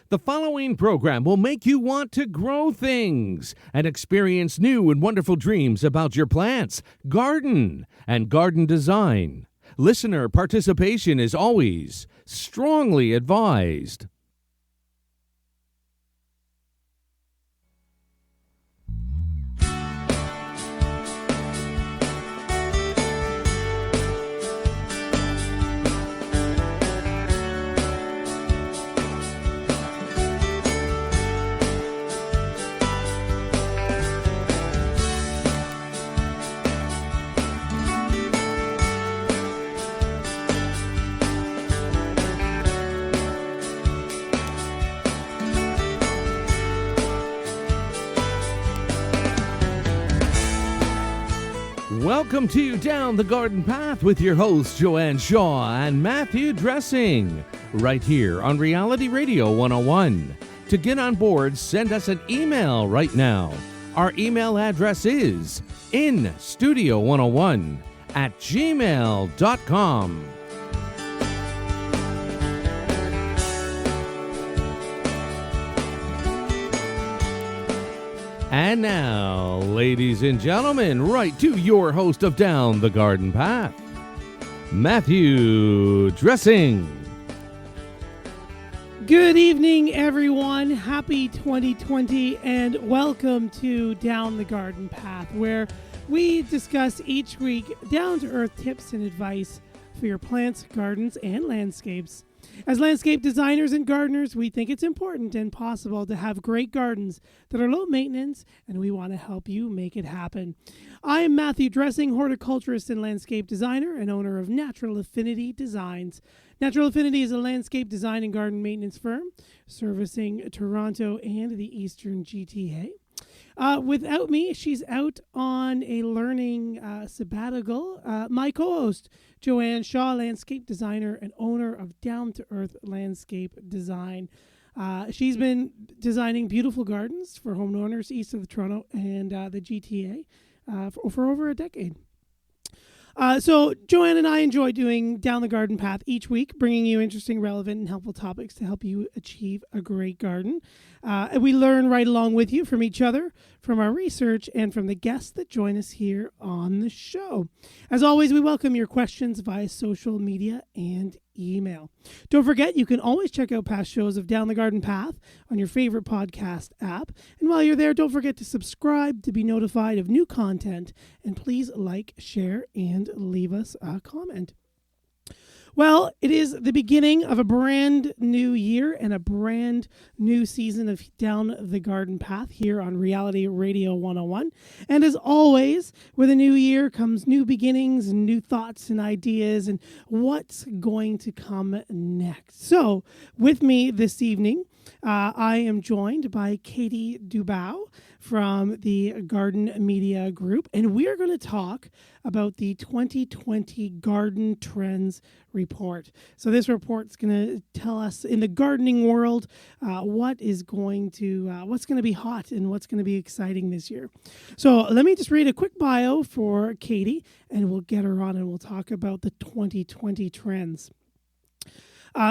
The following program will make you want to grow things and experience new and wonderful dreams about your plants, garden, and garden design. Listener participation is always strongly advised. Welcome to Down the Garden Path with your hosts Joanne Shaw and Matthew Dressing, right here on Reality Radio 101. To get on board, send us an email right now. Our email address is instudio101@gmail.com. And now, ladies and gentlemen, right to your host of Down the Garden Path, Matthew Dressing. Good evening, everyone. Happy 2020, and welcome to Down the Garden Path, where we discuss each week down-to-earth tips and advice for your plants, gardens, and landscapes. As landscape designers and gardeners, we think it's important and possible to have great gardens that are low maintenance, and we want to help you make it happen. I am Matthew Dressing, horticulturist and landscape designer and owner of Natural Affinity Designs. Natural Affinity is a landscape design and garden maintenance firm servicing Toronto and the Eastern GTA. Without me, she's out on a learning sabbatical. My co-host, Joanne Shaw, landscape designer and owner of Down to Earth Landscape Design. She's been designing beautiful gardens for homeowners east of Toronto and the GTA for over a decade. So Joanne and I enjoy doing Down the Garden Path each week, bringing you interesting, relevant, and helpful topics to help you achieve a great garden. And we learn right along with you from each other, from our research, and from the guests that join us here on the show. As always, we welcome your questions via social media and email. Don't forget, you can always check out past shows of Down the Garden Path on your favorite podcast app. And while you're there, don't forget to subscribe to be notified of new content. And please like, share, and leave us a comment. Well, it is the beginning of a brand new year and a brand new season of Down the Garden Path here on Reality Radio 101. And as always, with a new year comes new beginnings and new thoughts and ideas and what's going to come next. So with me this evening, I am joined by Katie Dubow from the Garden Media Group, and we are going to talk about the 2020 Garden Trends Report. So this report is going to tell us in the gardening world what's going to be hot and what's going to be exciting this year. So let me just read a quick bio for Katie, and we'll get her on and we'll talk about the 2020 trends.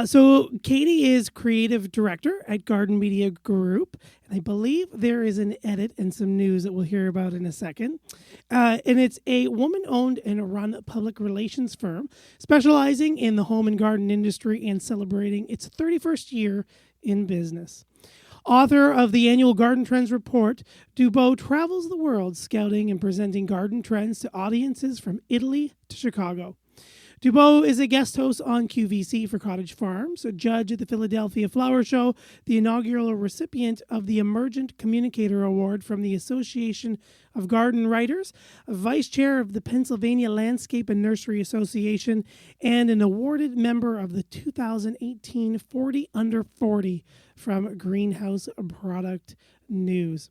So Katie is creative director at Garden Media Group, and I believe there is an edit and some news that we'll hear about in a second. And it's a woman-owned and run public relations firm specializing in the home and garden industry and celebrating its 31st year in business. Author of the annual Garden Trends Report, Dubow travels the world scouting and presenting garden trends to audiences from Italy to Chicago. Dubow is a guest host on QVC for Cottage Farms, a judge at the Philadelphia Flower Show, the inaugural recipient of the Emergent Communicator Award from the Association of Garden Writers, a vice chair of the Pennsylvania Landscape and Nursery Association, and an awarded member of the 2018 40 Under 40 from Greenhouse Product News.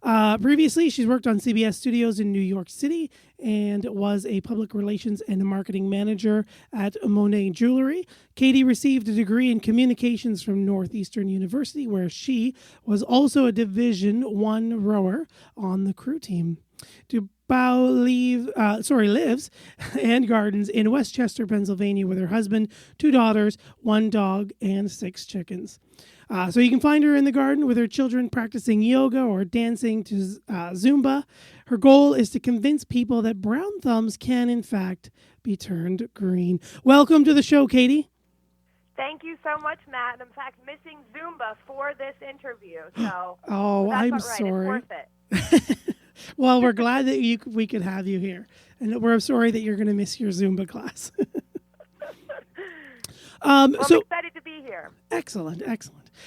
Previously, she's worked on CBS Studios in New York City and was a public relations and marketing manager at Monet Jewelry. Katie received a degree in communications from Northeastern University, where she was also a Division I rower on the crew team. Dubow lives and gardens in Westchester, Pennsylvania with her husband, 2 daughters, 1 dog, and 6 chickens. So you can find her in the garden with her children practicing yoga or dancing to Zumba. Her goal is to convince people that brown thumbs can, in fact, be turned green. Welcome to the show, Katie. Thank you so much, Matt. And in fact, missing Zumba for this interview. So I'm right. sorry. It's worth it. Well, we're glad that we could have you here. And we're sorry that you're going to miss your Zumba class. I'm excited to be here. Excellent.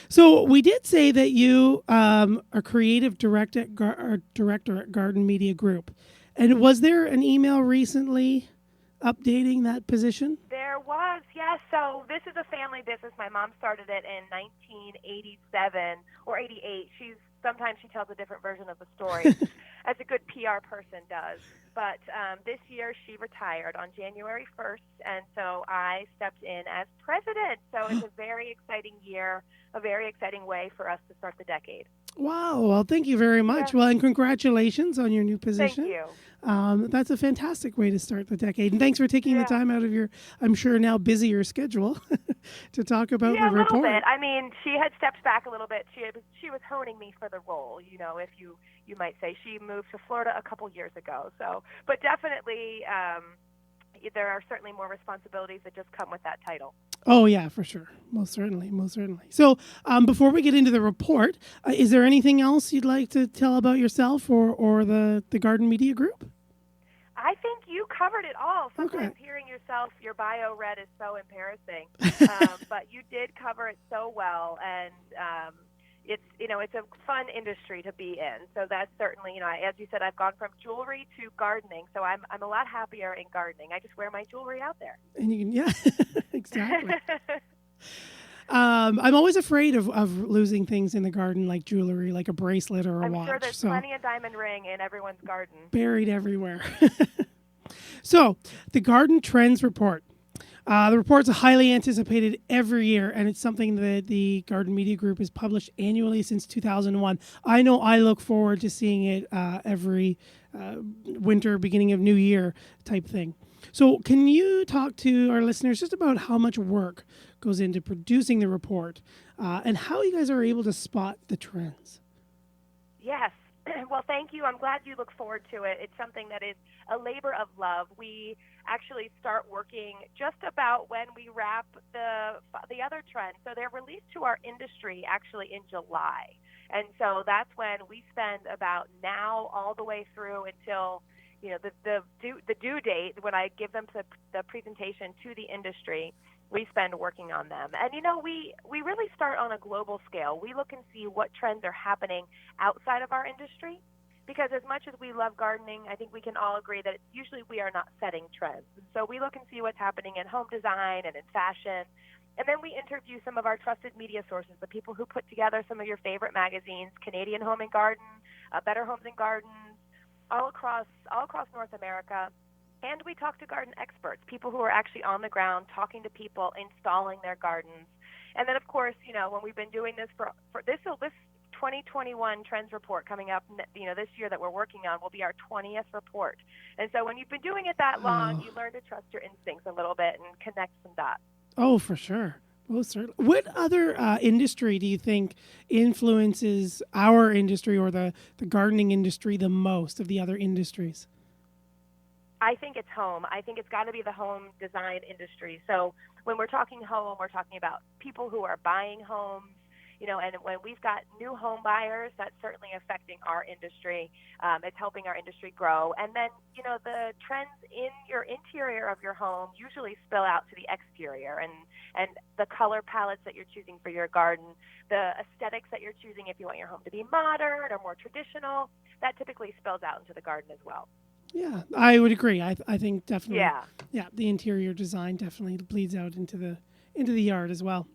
So we did say that you are creative director at Garden Media Group. And was there an email recently updating that position? There was, yes. So this is a family business. My mom started it in 1987 or 88. Sometimes she tells a different version of the story, as a good PR person does. But this year she retired on January 1st, and so I stepped in as president. So it's a very exciting year, a very exciting way for us to start the decade. Wow. Well, thank you very much. Yeah. Well, and congratulations on your new position. Thank you. That's a fantastic way to start the decade. And thanks for taking the time out of your, I'm sure now busier schedule to talk about the report. Yeah, a little bit. I mean, she had stepped back a little bit. She was honing me for the role, if you might say. She moved to Florida a couple years ago. So, but definitely there are certainly more responsibilities that just come with that title. Oh, yeah, for sure. Most certainly. So before we get into the report, is there anything else you'd like to tell about yourself or the Garden Media Group? I think you covered it all. Sometimes hearing your bio read is so embarrassing, but you did cover it so well, and it's a fun industry to be in. So that's certainly, as you said, I've gone from jewelry to gardening, so I'm a lot happier in gardening. I just wear my jewelry out there. And you can, exactly. I'm always afraid of losing things in the garden, like jewelry, like a bracelet or a watch. I'm sure there's plenty of diamond ring in everyone's garden. Buried everywhere. So, the Garden Trends Report. The report's highly anticipated every year, and it's something that the Garden Media Group has published annually since 2001. I know I look forward to seeing it every winter, beginning of new year type thing. So can you talk to our listeners just about how much work goes into producing the report and how you guys are able to spot the trends? Yes. Well, thank you. I'm glad you look forward to it. It's something that is a labor of love. We actually start working just about when we wrap the other trends. So they're released to our industry actually in July. And so that's when we spend about now all the way through until the due date when I give them the presentation to the industry. We spend working on them. And, we really start on a global scale. We look and see what trends are happening outside of our industry, because as much as we love gardening, I think we can all agree that usually we are not setting trends. And so we look and see what's happening in home design and in fashion. And then we interview some of our trusted media sources, the people who put together some of your favorite magazines, Canadian Home and Garden, Better Homes and Gardens, all across North America. And we talk to garden experts, people who are actually on the ground talking to people, installing their gardens. And then, of course, when we've been doing this for this 2021 Trends Report coming up, this year that we're working on will be our 20th report. And so when you've been doing it that long, you learn to trust your instincts a little bit and connect some dots. Oh, for sure. Most certainly. What other industry do you think influences our industry or the gardening industry the most of the other industries? I think it's home. I think it's got to be the home design industry. So when we're talking home, we're talking about people who are buying homes, and when we've got new home buyers, that's certainly affecting our industry. It's helping our industry grow. And then, the trends in your interior of your home usually spill out to the exterior, and the color palettes that you're choosing for your garden, the aesthetics that you're choosing if you want your home to be modern or more traditional, that typically spills out into the garden as well. Yeah, I would agree. I think definitely. Yeah, the interior design definitely bleeds out into the yard as well.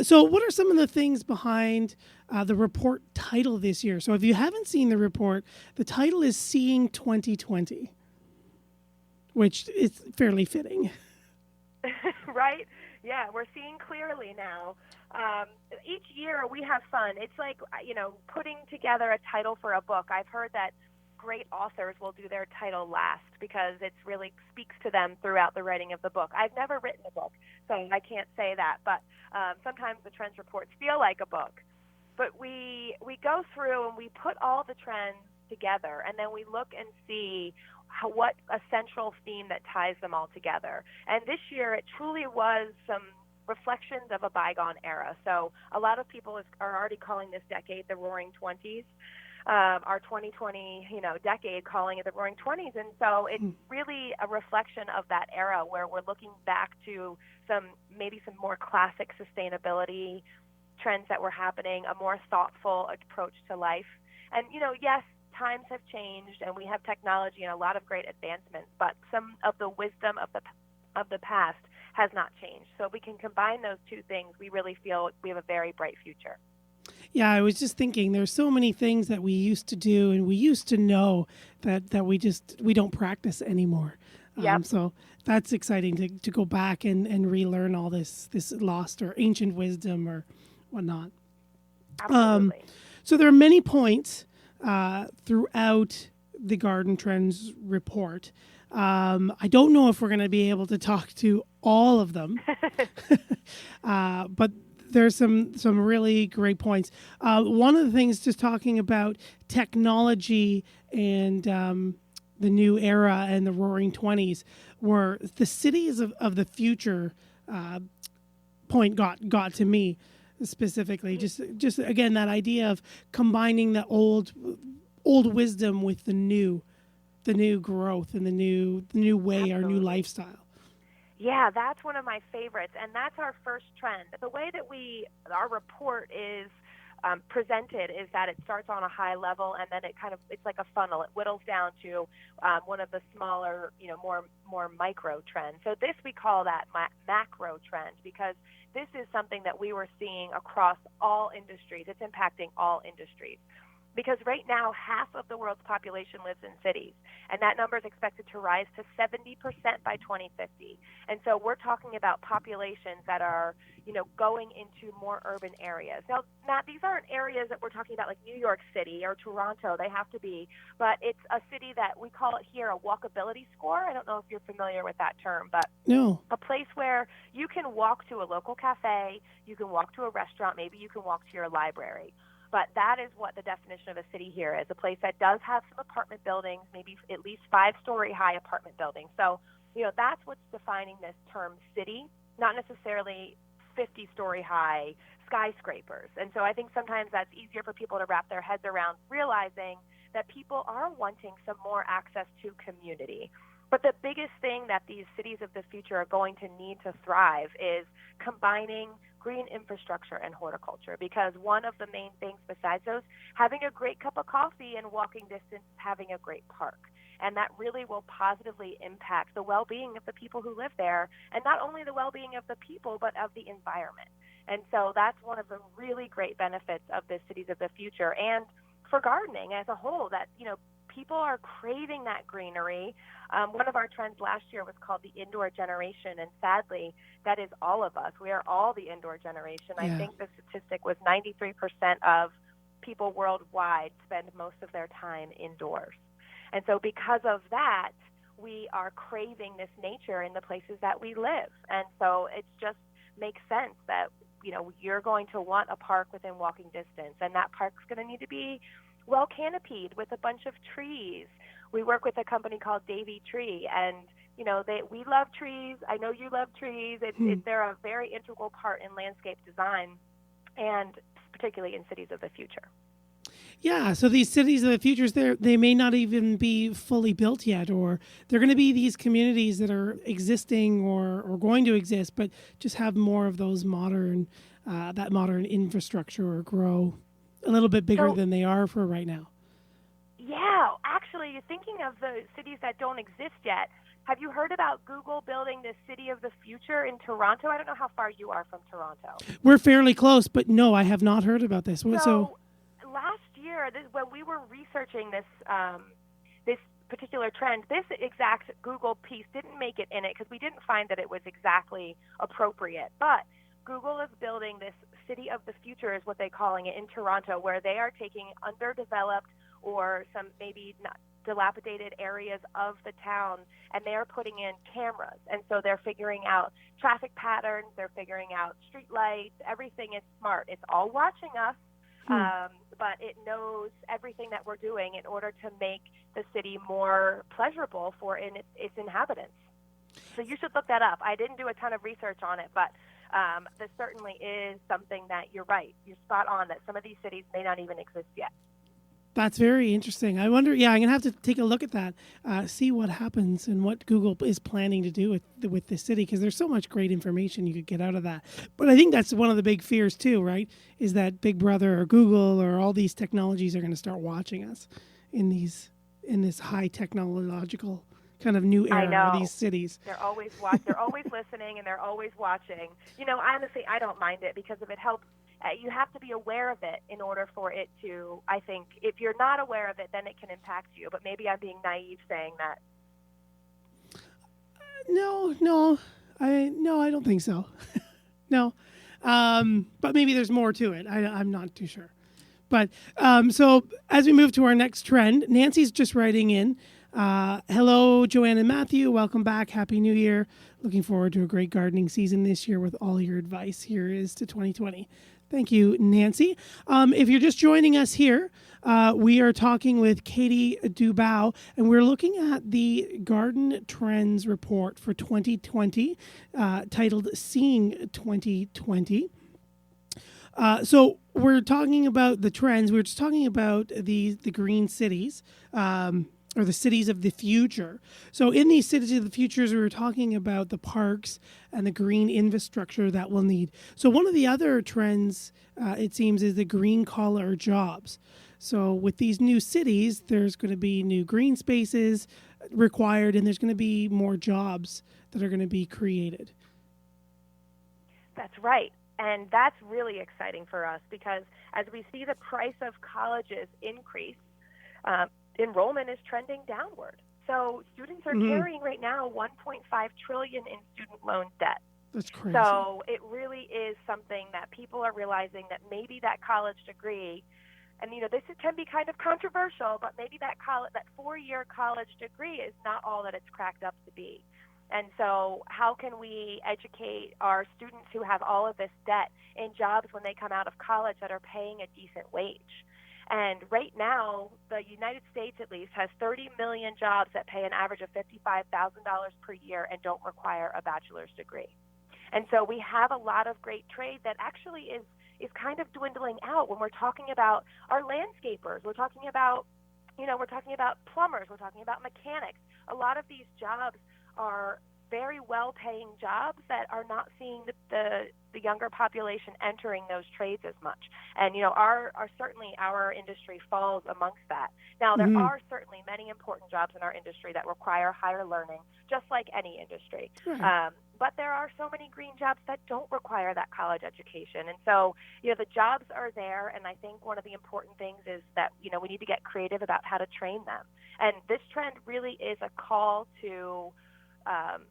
So what are some of the things behind the report title this year? So if you haven't seen the report, the title is Seeing 2020, which is fairly fitting. Right? Yeah, we're seeing clearly now. Each year we have fun. It's like, putting together a title for a book. I've heard that great authors will do their title last because it really speaks to them throughout the writing of the book. I've never written a book, so I can't say that, but sometimes the trends reports feel like a book. But we go through and we put all the trends together, and then we look and see what a central theme that ties them all together. And this year it truly was some reflections of a bygone era. So a lot of people are already calling this decade the Roaring Twenties. Our 2020, decade, calling it the Roaring Twenties. And so it's really a reflection of that era where we're looking back to some more classic sustainability trends that were happening, a more thoughtful approach to life. And, yes, times have changed and we have technology and a lot of great advancements, but some of the wisdom of the past has not changed. So if we can combine those two things, we really feel we have a very bright future. Yeah, I was just thinking there's so many things that we used to do and we used to know that we don't practice anymore. Yep. So that's exciting to go back and relearn all this lost or ancient wisdom or whatnot. Absolutely. So there are many points throughout the Garden Trends report. I don't know if we're going to be able to talk to all of them, but there's some really great points. One of the things, just talking about technology and the new era and the Roaring Twenties, were the cities of the future point got to me specifically. Just again, that idea of combining the old wisdom with the new growth and the new way, Absolutely. Our new lifestyle. Yeah, that's one of my favorites, and that's our first trend. The way that our report is presented is that it starts on a high level, and then it's like a funnel. It whittles down to one of the smaller, more micro trends. So this, we call that macro trend, because this is something that we were seeing across all industries. It's impacting all industries. Because right now, half of the world's population lives in cities, and that number is expected to rise to 70% by 2050. And so we're talking about populations that are, going into more urban areas. Now, Matt, these aren't areas that we're talking about like New York City or Toronto. They have to be, but it's a city that we call it here a walkability score. I don't know if you're familiar with that term, but no. A place where you can walk to a local cafe, you can walk to a restaurant, maybe you can walk to your library. But that is what the definition of a city here is, a place that does have some apartment buildings, maybe at least 5-story high apartment buildings. So, that's what's defining this term city, not necessarily 50-story high skyscrapers. And so I think sometimes that's easier for people to wrap their heads around, realizing that people are wanting some more access to community. But the biggest thing that these cities of the future are going to need to thrive is combining green infrastructure and horticulture, because one of the main things besides those, having a great cup of coffee and walking distance, having a great park. And that really will positively impact the well-being of the people who live there, and not only the well-being of the people, but of the environment. And so that's one of the really great benefits of the cities of the future, and for gardening as a whole, that, people are craving that greenery. One of our trends last year was called the indoor generation, and sadly, that is all of us. We are all the indoor generation. Yeah. I think the statistic was 93% of people worldwide spend most of their time indoors. And so because of that, we are craving this nature in the places that we live. And so it just makes sense that, you're going to want a park within walking distance, and that park's going to need to be well canopied with a bunch of trees. We work with a company called Davy Tree, and we love trees. I know you love trees. They're a very integral part in landscape design, and particularly in cities of the future. Yeah, so these cities of the future, they may not even be fully built yet, or they're going to be these communities that are existing or going to exist, but just have more of those modern infrastructure, or grow a little bit bigger than they are for right now. Yeah, actually, thinking of the cities that don't exist yet, have you heard about Google building the city of the future in Toronto? I don't know how far you are from Toronto. We're fairly close, but no, I have not heard about this. So last year, when we were researching this particular trend, this exact Google piece didn't make it in it because we didn't find that it was exactly appropriate. But Google is building this city of the future, is what they're calling it, in Toronto, where they are taking underdeveloped or some maybe dilapidated areas of the town, and they're putting in cameras. And so they're figuring out traffic patterns, they're figuring out street lights, everything is smart. It's all watching us, but it knows everything that we're doing in order to make the city more pleasurable for its inhabitants. So you should look that up. I didn't do a ton of research on it, but this certainly is something that you're right. You're spot on that some of these cities may not even exist yet. That's very interesting. I wonder, I'm going to have to take a look at that, see what happens and what Google is planning to do with this city, because there's so much great information you could get out of that. But I think that's one of the big fears too, right? Is that Big Brother or Google or all these technologies are going to start watching us in this high technological kind of new era of these cities. They're always they're always listening, and they're always watching. Honestly, I don't mind it, because if it helps, you have to be aware of it in order for it to, I think, if you're not aware of it, then it can impact you. But maybe I'm being naive saying that. No, I don't think so. No. But maybe there's more to it. I'm not too sure. But so as we move to our next trend, Nancy's just writing in. Hello, Joanne and Matthew. Welcome back. Happy New Year. Looking forward to a great gardening season this year with all your advice. Here is to 2020. Thank you, Nancy. If you're just joining us here, we are talking with Katie Dubow, and we're looking at the Garden Trends Report for 2020, titled Seeing 2020. So we're talking about the trends. We're just talking about the green cities, or the cities of the future. So in these cities of the futures, we were talking about the parks and the green infrastructure that we'll need. So one of the other trends, it seems, is the green collar jobs. So with these new cities, there's going to be new green spaces required, and there's going to be more jobs that are going to be created. That's right. And that's really exciting for us, because as we see the price of colleges increase, enrollment is trending downward. So students are carrying right now $1.5 trillion in student loan debt. That's crazy. So it really is something that people are realizing, that maybe that college degree, and this can be kind of controversial, but maybe that 4-year college degree is not all that it's cracked up to be. And so how can we educate our students who have all of this debt in jobs when they come out of college that are paying a decent wage? And right now, the United States, at least, has 30 million jobs that pay an average of $55,000 per year and don't require a bachelor's degree. And so we have a lot of great trade that actually is kind of dwindling out when we're talking about our landscapers. We're talking about, plumbers. We're talking about mechanics. A lot of these jobs are very well-paying jobs that are not seeing the younger population entering those trades as much. And, certainly our industry falls amongst that. Now, there are certainly many important jobs in our industry that require higher learning, just like any industry. But there are so many green jobs that don't require that college education. And so, the jobs are there, and I think one of the important things is that, we need to get creative about how to train them. And this trend really is a call to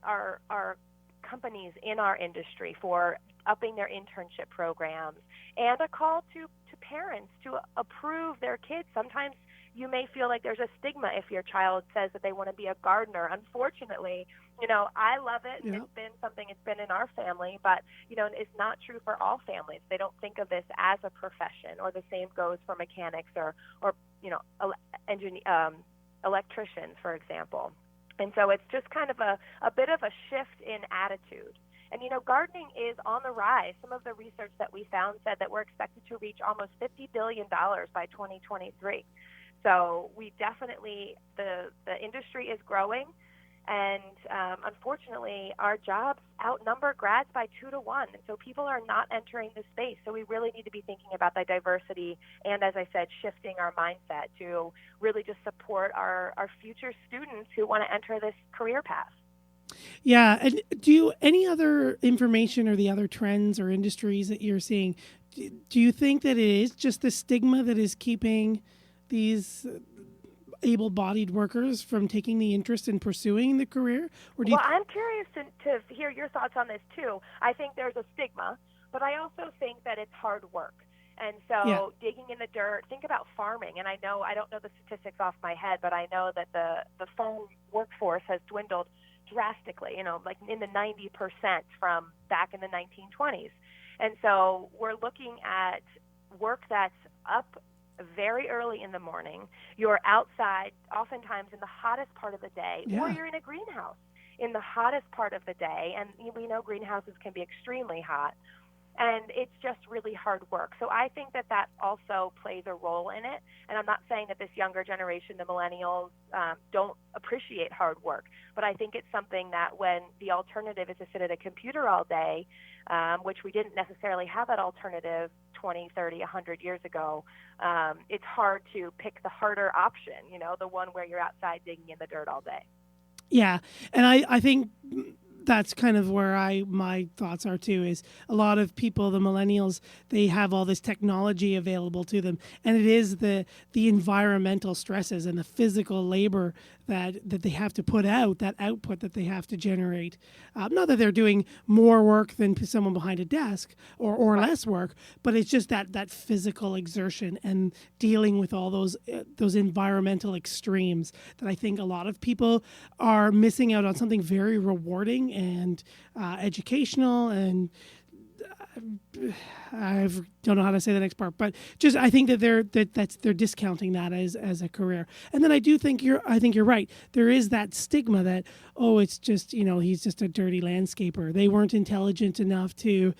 our companies in our industry for upping their internship programs, and a call to parents to approve their kids. Sometimes you may feel like there's a stigma if your child says that they want to be a gardener. Unfortunately, I love it. Yeah. It's been in our family, but, it's not true for all families. They don't think of this as a profession, or the same goes for mechanics or electricians, for example. And so it's just kind of a bit of a shift in attitude. And, gardening is on the rise. Some of the research that we found said that we're expected to reach almost $50 billion by 2023. So we definitely, the industry is growing. And unfortunately, our jobs outnumber grads by 2 to 1. And so people are not entering the space. So we really need to be thinking about the diversity and, as I said, shifting our mindset to really just support our future students who want to enter this career path. Yeah. And any other information or the other trends or industries that you're seeing, do you think that it is just the stigma that is keeping these able-bodied workers from taking the interest in pursuing the career? Or I'm curious to hear your thoughts on this too. I think there's a stigma, but I also think that it's hard work. And so digging in the dirt, think about farming. And I don't know the statistics off my head, but I know that the farm workforce has dwindled drastically, like in the 90% from back in the 1920s. And so we're looking at work that's up very early in the morning. You're outside oftentimes in the hottest part of the day, or you're in a greenhouse in the hottest part of the day. And we know greenhouses can be extremely hot. And it's just really hard work. So I think that also plays a role in it. And I'm not saying that this younger generation, the millennials, don't appreciate hard work. But I think it's something that when the alternative is to sit at a computer all day, which we didn't necessarily have that alternative 20, 30, 100 years ago, it's hard to pick the harder option, the one where you're outside digging in the dirt all day. Yeah. And I think that's kind of where my thoughts are too, is a lot of people, the millennials, they have all this technology available to them, and it is the environmental stresses and the physical labor that they have to put out, that output that they have to generate. Not that they're doing more work than someone behind a desk or less work, but it's just that physical exertion and dealing with all those environmental extremes that I think a lot of people are missing out on something very rewarding and educational, and I don't know how to say the next part, but just I think that they're discounting that as a career. And then I think you're right. There is that stigma that, it's just, he's just a dirty landscaper. They weren't intelligent enough to,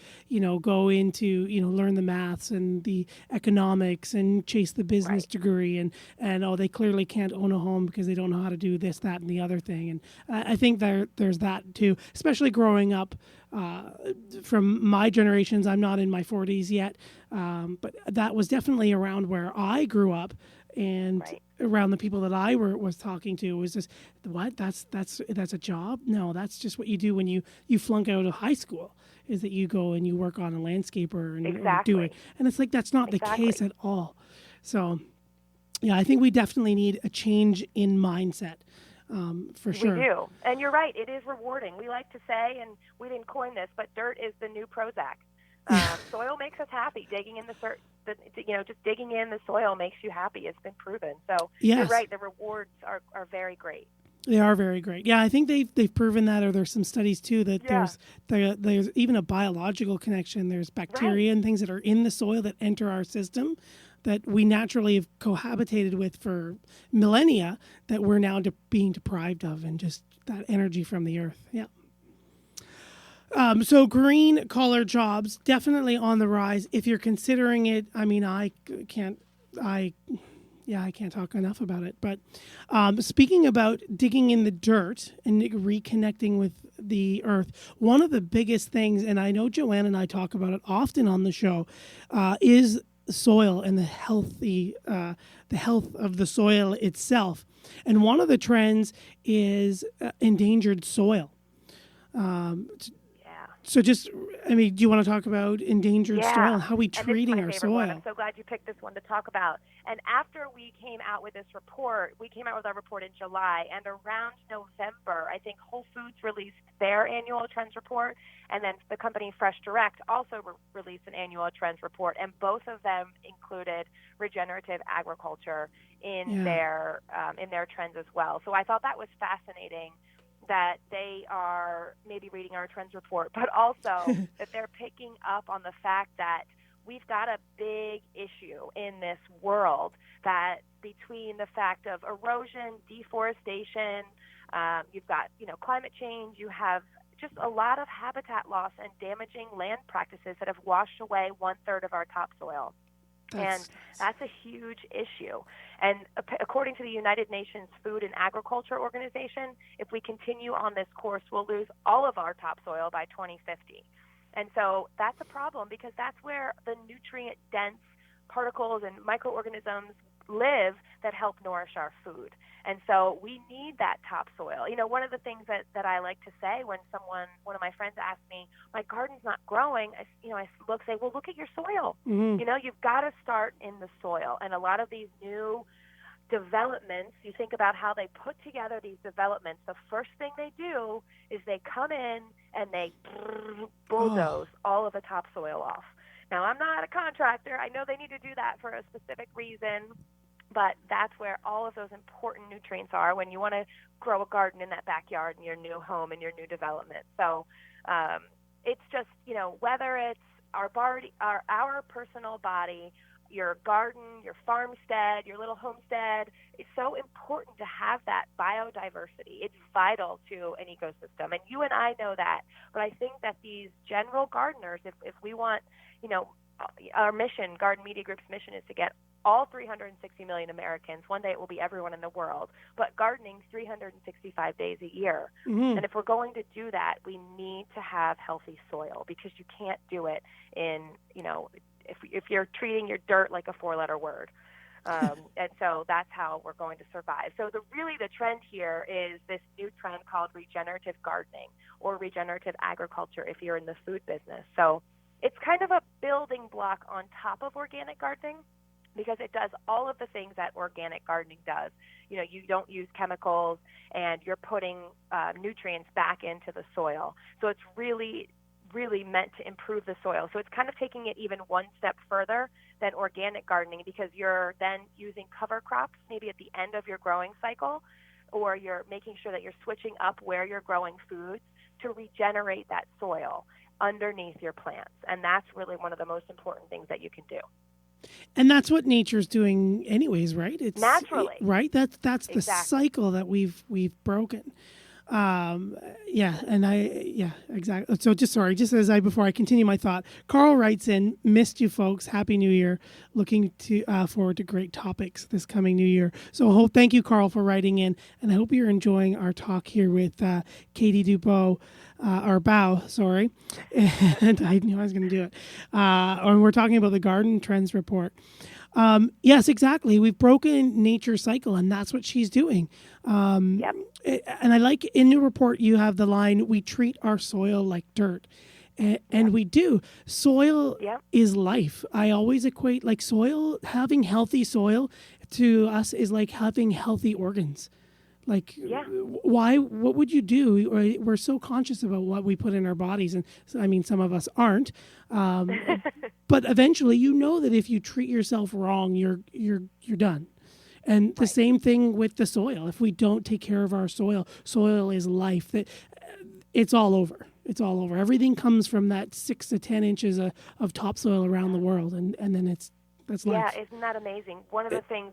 go into, learn the maths and the economics and chase the business degree, and they clearly can't own a home because they don't know how to do this, that, and the other thing. And I think there's that too, especially growing up. From my generations, I'm not in my 40s yet, but that was definitely around where I grew up, and around the people that I was talking to was just, what? That's a job? No, that's just what you do when you flunk out of high school, is that you go and you work on a landscaper and do it. And it's like, that's not the case at all. So, yeah, I think we definitely need a change in mindset. For sure. We do. And you're right. It is rewarding. We like to say, and we didn't coin this, but dirt is the new Prozac. Soil makes us happy. Digging in just digging in the soil makes you happy. It's been proven. So you're right. The rewards are very great. They are very great. Yeah, I think they've proven that, or there's some studies too that there's even a biological connection. There's bacteria and things that are in the soil that enter our system that we naturally have cohabitated with for millennia, that we're now being deprived of, and just that energy from the earth. Yeah. So green collar jobs definitely on the rise. If you're considering it, I mean, I can't talk enough about it. But speaking about digging in the dirt and reconnecting with the earth, one of the biggest things, and I know Joanne and I talk about it often on the show, is soil and the health of the soil itself. And one of the trends is endangered soil. So do you want to talk about endangered soil and how we treating our soil? One. I'm so glad you picked this one to talk about. And after we came out with this report, we came out with our report in July, and around November, I think Whole Foods released their annual trends report, and then the company Fresh Direct also released an annual trends report, and both of them included regenerative agriculture in their trends as well. So I thought that was fascinating, that they are maybe reading our trends report, but also that they're picking up on the fact that we've got a big issue in this world, that between the fact of erosion, deforestation, you've got, climate change, you have just a lot of habitat loss and damaging land practices that have washed away 1/3 of our topsoil. And that's a huge issue. And according to the United Nations Food and Agriculture Organization, if we continue on this course, we'll lose all of our topsoil by 2050. And so that's a problem, because that's where the nutrient-dense particles and microorganisms live that help nourish our food. And so we need that topsoil. One of the things that I like to say when one of my friends asks me, my garden's not growing, I say, well, look at your soil. Mm-hmm. You've got to start in the soil. And a lot of these new developments, you think about how they put together these developments, the first thing they do is they come in and they bulldoze all of the topsoil off. Now, I'm not a contractor. I know they need to do that for a specific reason, but that's where all of those important nutrients are when you want to grow a garden in that backyard in your new home and your new development. So it's just, whether it's our personal body, your garden, your farmstead, your little homestead, it's so important to have that biodiversity. It's vital to an ecosystem, and you and I know that. But I think that these general gardeners, if we want, our mission, Garden Media Group's mission, is to get all 360 million Americans. One day it will be everyone in the world, but gardening's 365 days a year. Mm-hmm. And if we're going to do that, we need to have healthy soil, because you can't do it in, if you're treating your dirt like a four-letter word. And so that's how we're going to survive. So the trend here is this new trend called regenerative gardening, or regenerative agriculture if you're in the food business. So it's kind of a building block on top of organic gardening, because it does all of the things that organic gardening does. You don't use chemicals, and you're putting nutrients back into the soil. So it's really meant to improve the soil. So it's kind of taking it even one step further than organic gardening, because you're then using cover crops maybe at the end of your growing cycle, or you're making sure that you're switching up where you're growing foods to regenerate that soil underneath your plants. And that's really one of the most important things that you can do. And that's what nature's doing anyways, right? It's naturally. Right? That's the Exactly. cycle that we've broken. Exactly. So just before I continue my thought, Carl writes in, missed you folks. Happy New Year. Looking forward to great topics this coming New Year. So thank you, Carl, for writing in. And I hope you're enjoying our talk here with Katie Dubow, Bow, sorry. And I knew I was going to do it. We're talking about the Garden Trends Report. Yes, exactly. We've broken nature's cycle, and that's what she's doing. Yep. And I like in your report, you have the line, we treat our soil like dirt. And we do. Soil is life. I always equate having healthy soil to us is like having healthy organs. What would you do? We're so conscious about what we put in our bodies. And some of us aren't. But eventually, that if you treat yourself wrong, you're done. And the same thing with the soil. If we don't take care of our soil is life. It's all over. It's all over. Everything comes from that 6 to 10 inches of topsoil around the world. And then that's life. Yeah, isn't that amazing? One of the things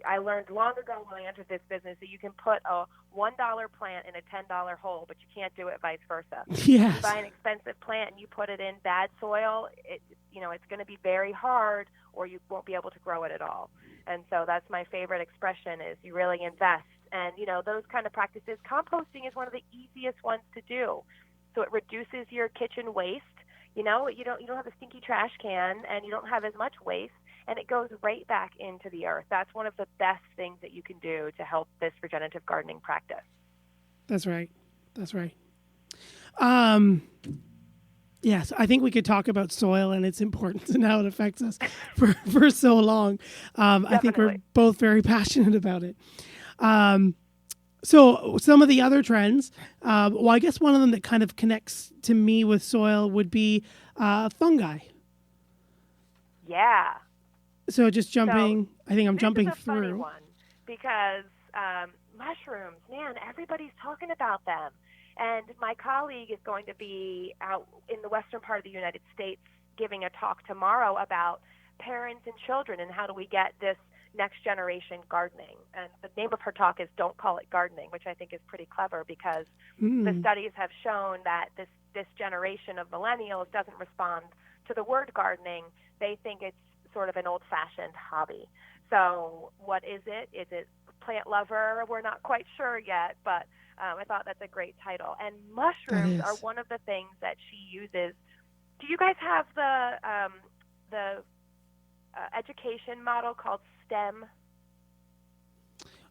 I learned long ago when I entered this business, that you can put a $1 plant in a $10 hole, but you can't do it vice versa. Yes. You buy an expensive plant and you put it in bad soil, it's going to be very hard, or you won't be able to grow it at all. And so that's my favorite expression, is you really invest. And, those kind of practices, composting is one of the easiest ones to do. So it reduces your kitchen waste. You don't have a stinky trash can, and you don't have as much waste, and it goes right back into the earth. That's one of the best things that you can do to help this regenerative gardening practice. That's right. Yes, I think we could talk about soil and its importance and how it affects us for so long. I think we're both very passionate about it. So some of the other trends, I guess one of them that kind of connects to me with soil would be fungi. Yeah. So I think I'm jumping through. This is a funny one, because mushrooms, man, everybody's talking about them. And my colleague is going to be out in the western part of the United States giving a talk tomorrow about parents and children and how do we get this next generation gardening. And the name of her talk is Don't Call It Gardening, which I think is pretty clever, because the studies have shown that this generation of millennials doesn't respond to the word gardening. They think it's sort of an old-fashioned hobby. So what is it? Is it plant lover? We're not quite sure yet, but I thought that's a great title. And mushrooms are one of the things that she uses. Do you guys have the education model called STEM?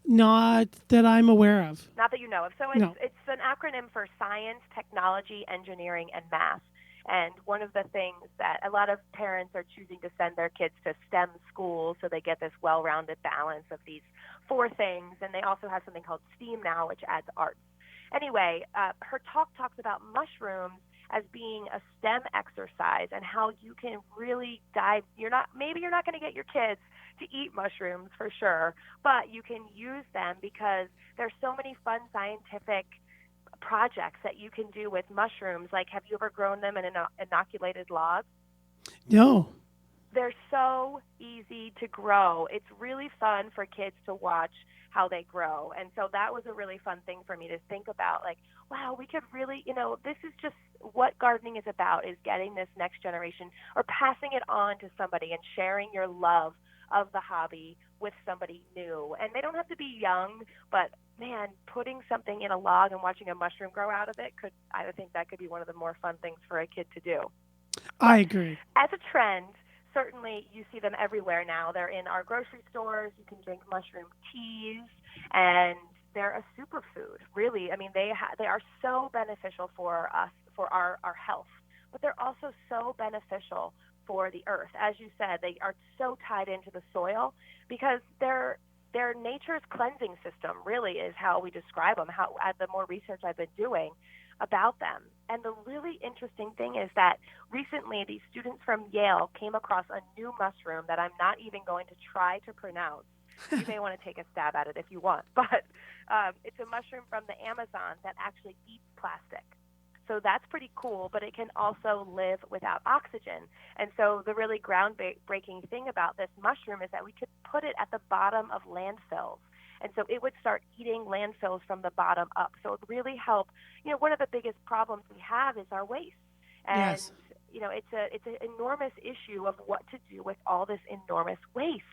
Not that I'm aware of. Not that you know of. So it's an acronym for science, technology, engineering, and math. And one of the things that a lot of parents are choosing to send their kids to STEM schools, so they get this well-rounded balance of these 4 things. And they also have something called STEAM now, which adds arts. Anyway, her talk talks about mushrooms as being a STEM exercise and how you can really dive. Maybe you're not going to get your kids to eat mushrooms for sure, but you can use them because there's so many fun scientific projects that you can do with mushrooms. Like, have you ever grown them in inoculated logs? No. They're so easy to grow. It's really fun for kids to watch how they grow. And so that was a really fun thing for me to think about, like, wow, we could really, this is just what gardening is about, is getting this next generation or passing it on to somebody and sharing your love of the hobby with somebody new. And they don't have to be young, but man, putting something in a log and watching a mushroom grow out of it I think that could be one of the more fun things for a kid to do. I agree. As a trend, certainly you see them everywhere now. They're in our grocery stores. You can drink mushroom teas, and they're a superfood, really. I mean, they are so beneficial for us, for our health, but they're also so beneficial for the earth. As you said, they are so tied into the soil because they're nature's cleansing system, really, is how we describe them, the more research I've been doing about them. And the really interesting thing is that recently these students from Yale came across a new mushroom that I'm not even going to try to pronounce. You may want to take a stab at it if you want, but it's a mushroom from the Amazon that actually eats plastic. So that's pretty cool, but it can also live without oxygen. And so the really groundbreaking thing about this mushroom is that we could put it at the bottom of landfills. And so it would start eating landfills from the bottom up. So it would really help. One of the biggest problems we have is our waste. And, yes. It's an enormous issue of what to do with all this enormous waste.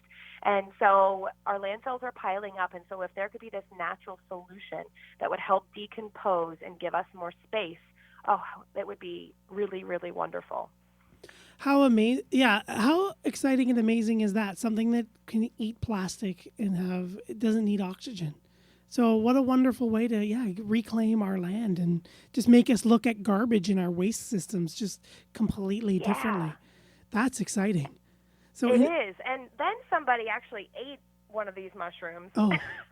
And so our landfills are piling up. And so if there could be this natural solution that would help decompose and give us more space, that would be really, really wonderful. How amazing! Yeah, how exciting and amazing is that? Something that can eat plastic and it doesn't need oxygen. So what a wonderful way to reclaim our land and just make us look at garbage in our waste systems just completely differently. That's exciting. So it is. And then somebody actually ate one of these mushrooms,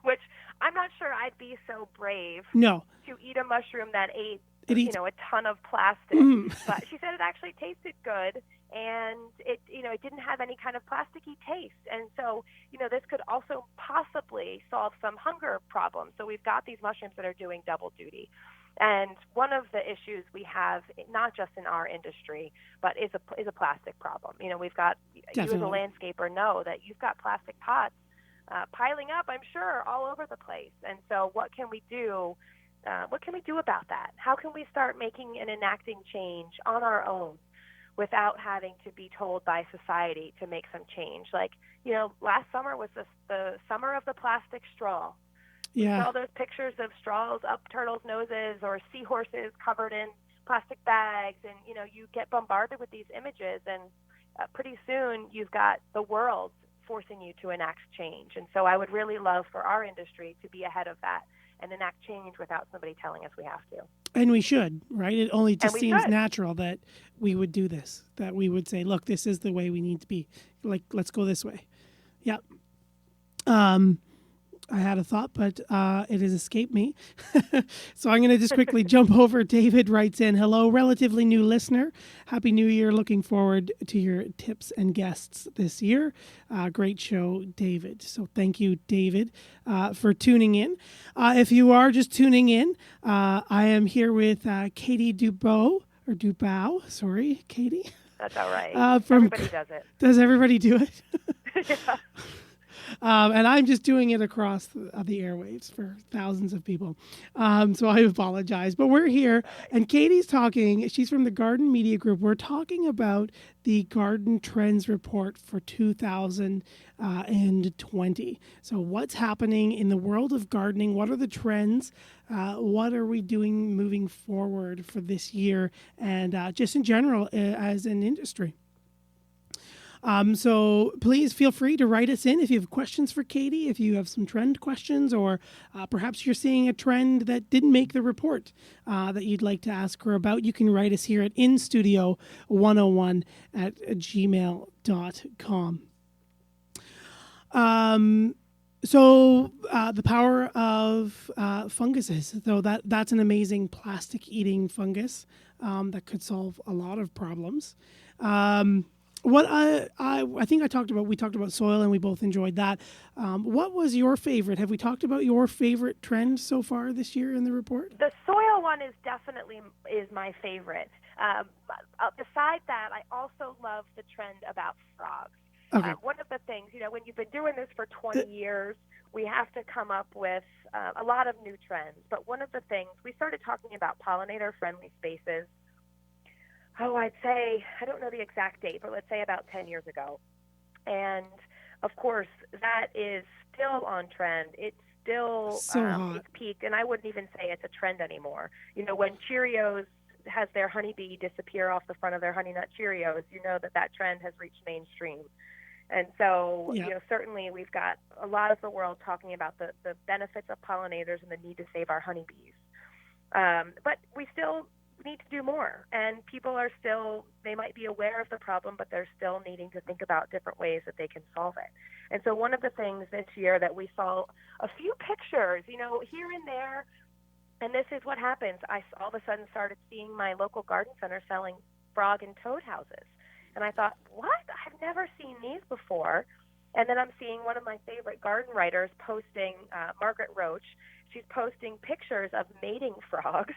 which I'm not sure I'd be so brave to eat a mushroom that ate a ton of plastic. But she said it actually tasted good, and it didn't have any kind of plasticky taste. And so, this could also possibly solve some hunger problems. So we've got these mushrooms that are doing double duty. And one of the issues we have, not just in our industry, but is a plastic problem. We've got, Definitely. You as a landscaper know that you've got plastic pots piling up, I'm sure, all over the place. And so what can we do? What can we do about that? How can we start making and enacting change on our own without having to be told by society to make some change? Like, last summer was the summer of the plastic straw. Yeah. You saw those pictures of straws up turtles' noses or seahorses covered in plastic bags, and, you get bombarded with these images, and pretty soon you've got the world forcing you to enact change. And so I would really love for our industry to be ahead of that and enact change without somebody telling us we have to. And we should, right? It only just seems should. natural that we would do this, that we would say, look, this is the way we need to be. Like, let's go this way. Yep. I had a thought, but it has escaped me. So I'm going to just quickly jump over. David writes in, hello, relatively new listener. Happy New Year. Looking forward to your tips and guests this year. Great show, David. So thank you, David, for tuning in. If you are just tuning in, I am here with Katie Dubow, sorry, Katie. That's all right. Everybody does it. Does everybody do it? Yeah. And I'm just doing it across the airwaves for thousands of people. So I apologize. But we're here, and Katie's talking. She's from the Garden Media Group. We're talking about the Garden Trends Report for 2020. So what's happening in the world of gardening? What are the trends? What are we doing moving forward for this year? And just in general as an industry. So please feel free to write us in if you have questions for Katie, if you have some trend questions, or perhaps you're seeing a trend that didn't make the report that you'd like to ask her about. You can write us here at instudio101@gmail.com. So the power of funguses. So that's an amazing plastic-eating fungus that could solve a lot of problems. What I think we talked about soil and we both enjoyed that. What was your favorite? Have we talked about your favorite trend so far this year in the report? The soil one is definitely my favorite. Besides that, I also love the trend about frogs. Okay. One of the things, when you've been doing this for 20 years, we have to come up with a lot of new trends. But one of the things, we started talking about pollinator-friendly spaces, I'd say, I don't know the exact date, but let's say about 10 years ago. And, of course, that is still on trend. It's still it's peaked, and I wouldn't even say it's a trend anymore. When Cheerios has their honeybee disappear off the front of their Honey Nut Cheerios, you know that trend has reached mainstream. And so, certainly we've got a lot of the world talking about the benefits of pollinators and the need to save our honeybees. But we still need to do more. And people are still, they might be aware of the problem, but they're still needing to think about different ways that they can solve it. And so one of the things this year that we saw a few pictures, here and there, and this is what happens. I all of a sudden started seeing my local garden center selling frog and toad houses. And I thought, what? I've never seen these before. And then I'm seeing one of my favorite garden writers posting, Margaret Roach. She's posting pictures of mating frogs,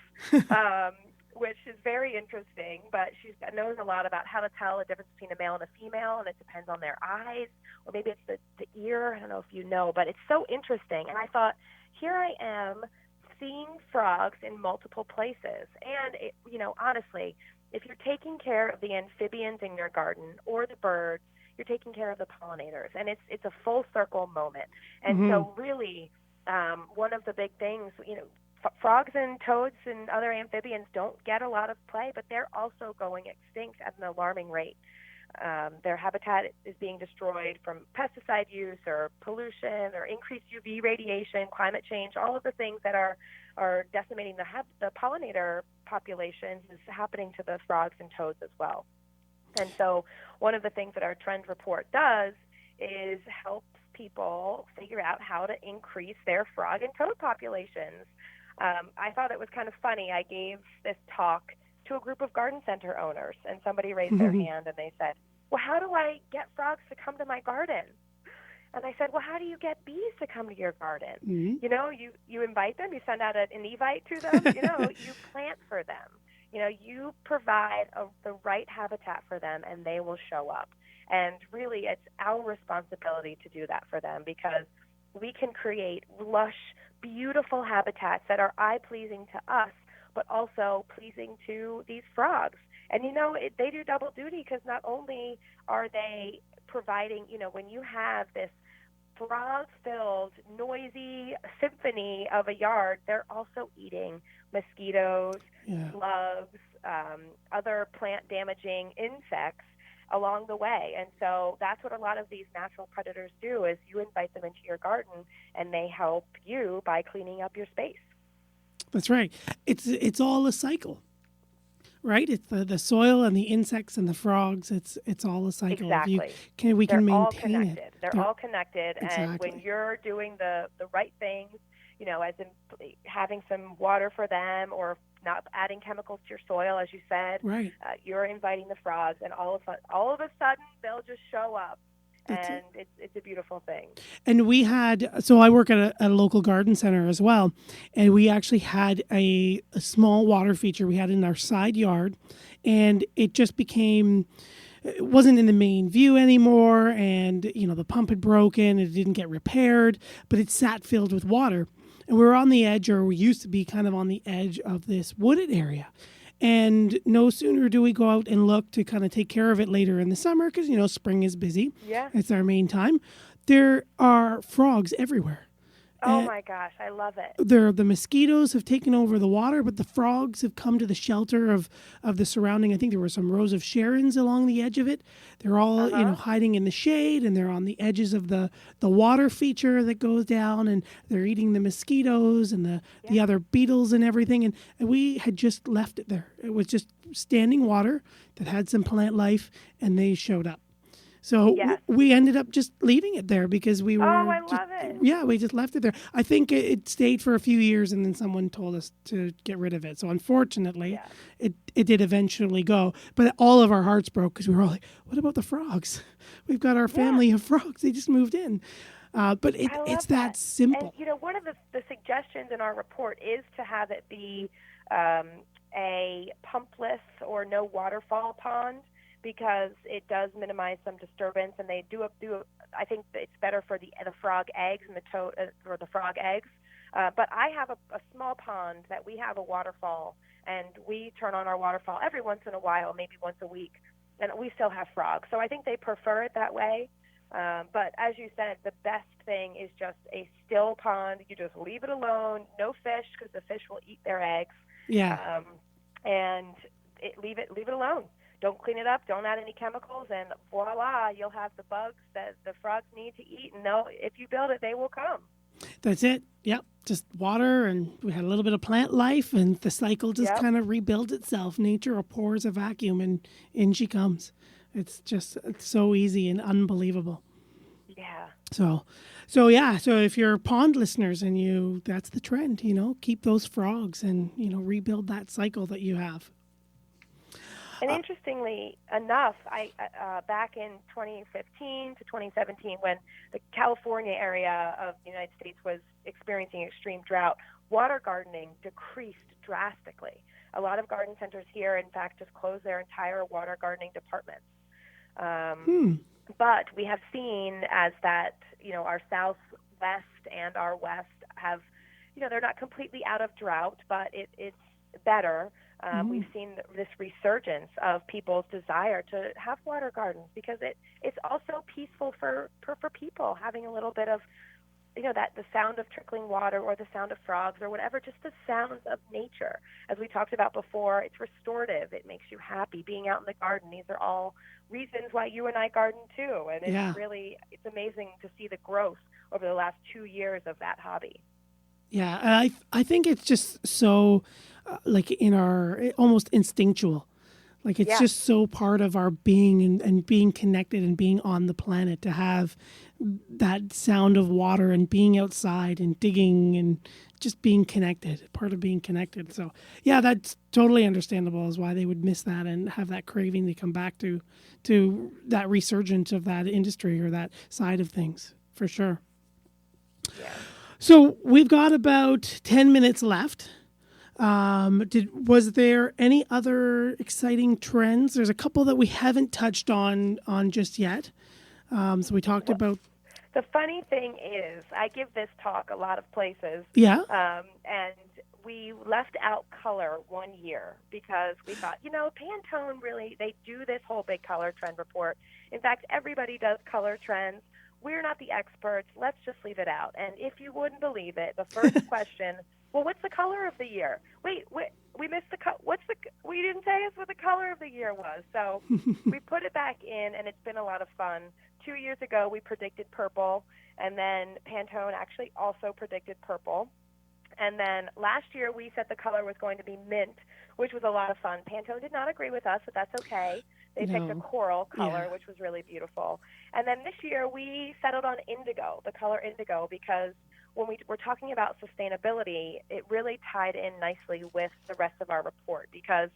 which is very interesting. But she knows a lot about how to tell the difference between a male and a female, and it depends on their eyes, or maybe it's the ear. I don't know if you know, but it's so interesting. And I thought, here I am seeing frogs in multiple places. And, honestly, if you're taking care of the amphibians in your garden or the birds, you're taking care of the pollinators. And it's a full circle moment. And so really, one of the big things, frogs and toads and other amphibians don't get a lot of play, but they're also going extinct at an alarming rate. Their habitat is being destroyed from pesticide use or pollution or increased UV radiation, climate change, all of the things that are decimating the pollinator populations is happening to the frogs and toads as well. And so one of the things that our trend report does is helps people figure out how to increase their frog and toad populations. I thought it was kind of funny. I gave this talk to a group of garden center owners, and somebody raised their hand and they said, well, how do I get frogs to come to my garden? And I said, well, how do you get bees to come to your garden? You invite them, you send out an evite to them, you plant for them. You provide the right habitat for them and they will show up. And really, it's our responsibility to do that for them because we can create lush, beautiful habitats that are eye-pleasing to us, but also pleasing to these frogs. And, they do double duty because not only are they providing, when you have this frog-filled, noisy symphony of a yard, they're also eating mosquitoes, slugs, other plant-damaging insects along the way. And so that's what a lot of these natural predators do is you invite them into your garden and they help you by cleaning up your space. That's right. It's all a cycle, right? It's the soil and the insects and the frogs. It's all a cycle. Exactly. We can maintain all connected. it. They're all connected. Exactly. And when you're doing the right things, as in having some water for them or not adding chemicals to your soil, as you said, right. You're inviting the frogs, and all of a sudden they'll just show up. It's a beautiful thing. And I work at a local garden center as well, and we actually had a small water feature we had in our side yard, and it just became, it wasn't in the main view anymore, and the pump had broken, it didn't get repaired, but it sat filled with water, and we were on the edge, or we used to be kind of on the edge of this wooded area. And no sooner do we go out and look to kind of take care of it later in the summer because, spring is busy. Yeah. It's our main time. There are frogs everywhere. Oh, my gosh. I love it. The mosquitoes have taken over the water, but the frogs have come to the shelter of the surrounding. I think there were some rows of Sharons along the edge of it. They're all, hiding in the shade, and they're on the edges of the water feature that goes down, and they're eating the mosquitoes and the other beetles and everything. And we had just left it there. It was just standing water that had some plant life, and they showed up. So Yes. we ended up just leaving it there because we were. Oh, I love it. Yeah, we just left it there. I think it stayed for a few years, and then someone told us to get rid of it. So unfortunately, Yeah. it did eventually go. But all of our hearts broke because we were all like, "What about the frogs? We've got our family of frogs. They just moved in." But I love it's that simple. And, one of the suggestions in our report is to have it be a pumpless or no waterfall pond, because it does minimize some disturbance, and they do I think that it's better for the frog eggs and or the frog eggs. But I have a small pond that we have a waterfall, and we turn on our waterfall every once in a while, maybe once a week, and we still have frogs. So I think they prefer it that way. But as you said, the best thing is just a still pond. You just leave it alone, no fish, because the fish will eat their eggs. Yeah. And leave it alone. Don't clean it up. Don't add any chemicals, and voila, you'll have the bugs that the frogs need to eat. And if you build it, they will come. That's it. Yep. Just water, and we had a little bit of plant life, and the cycle just kind of rebuilds itself. Nature pours a vacuum, and in she comes. It's so easy and unbelievable. Yeah. So if you're pond listeners and that's the trend, keep those frogs and, rebuild that cycle that you have. And interestingly enough, I back in 2015 to 2017, when the California area of the United States was experiencing extreme drought, water gardening decreased drastically. A lot of garden centers here, in fact, just closed their entire water gardening departments. But we have seen as that, our southwest and our west have, they're not completely out of drought, but it's better. We've seen this resurgence of people's desire to have water gardens, because it's also peaceful for people, having a little bit of, the sound of trickling water or the sound of frogs or whatever, just the sounds of nature. As we talked about before, it's restorative. It makes you happy being out in the garden. These are all reasons why you and I garden too. And it's amazing to see the growth over the last 2 years of that hobby. Yeah, and I think it's just so like in our almost instinctual. Like it's just so part of our being and being connected and being on the planet, to have that sound of water and being outside and digging and just being connected, part of being connected. So yeah, that's totally understandable as why they would miss that and have that craving to come back to that resurgence of that industry or that side of things, for sure. Yeah. So we've got about 10 minutes left. Was there any other exciting trends? There's a couple that we haven't touched on just yet. So we talked about. The funny thing is, I give this talk a lot of places. Yeah. And we left out color one year because we thought, Pantone really, they do this whole big color trend report. In fact, everybody does color trends. We're not the experts. Let's just leave it out. And if you wouldn't believe it, the first question, well, what's the color of the year? Wait, we missed we didn't say us what the color of the year was. So we put it back in, and it's been a lot of fun. 2 years ago, we predicted purple, and then Pantone actually also predicted purple. And then last year, we said the color was going to be mint, which was a lot of fun. Pantone did not agree with us, but that's okay. They picked a coral color, which was really beautiful. And then this year, we settled on indigo, the color indigo, because when we were talking about sustainability, it really tied in nicely with the rest of our report, because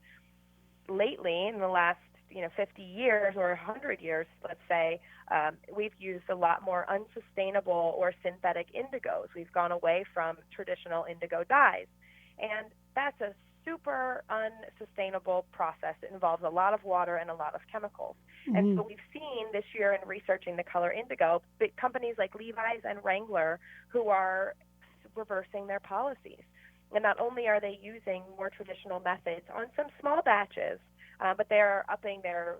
lately, in the last 50 years or 100 years, let's say, we've used a lot more unsustainable or synthetic indigos. We've gone away from traditional indigo dyes. And that's a super unsustainable process. It involves a lot of water and a lot of chemicals. Mm-hmm. And so we've seen this year in researching the color indigo, big companies like Levi's and Wrangler who are reversing their policies. And not only are they using more traditional methods on some small batches, but they're upping their,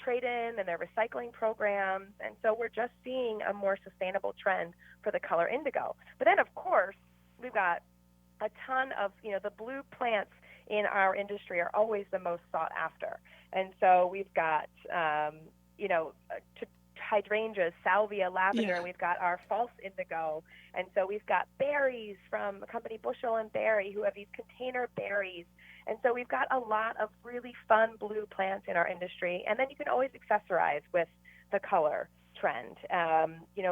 trade-in and their recycling programs. And so we're just seeing a more sustainable trend for the color indigo. But then, of course, we've got a ton of, the blue plants in our industry are always the most sought after. And so we've got, hydrangeas, salvia, lavender. Yeah. We've got our false indigo. And so we've got berries from the company Bushel and Berry, who have these container berries. And so we've got a lot of really fun blue plants in our industry. And then you can always accessorize with the color trend.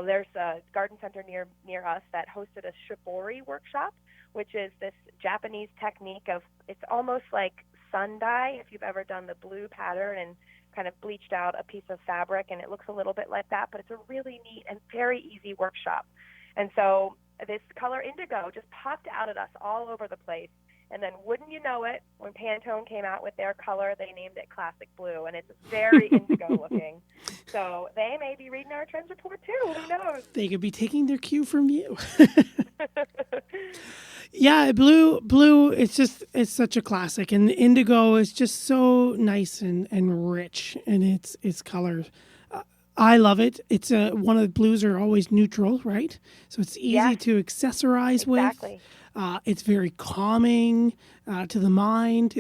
There's a garden center near us that hosted a shibori workshop, which is this Japanese technique of, it's almost like sun dye, if you've ever done the blue pattern and kind of bleached out a piece of fabric, and it looks a little bit like that, but it's a really neat and very easy workshop. And so this color indigo just popped out at us all over the place. And then wouldn't you know it, when Pantone came out with their color, they named it Classic Blue, and it's very indigo looking. So they may be reading our trends report too. Who knows? They could be taking their cue from you. Yeah, blue. It's such a classic, and indigo is just so nice and rich in its colors. I love it. It's one of the blues are always neutral, right? So it's easy to accessorize exactly. with. It's very calming to the mind.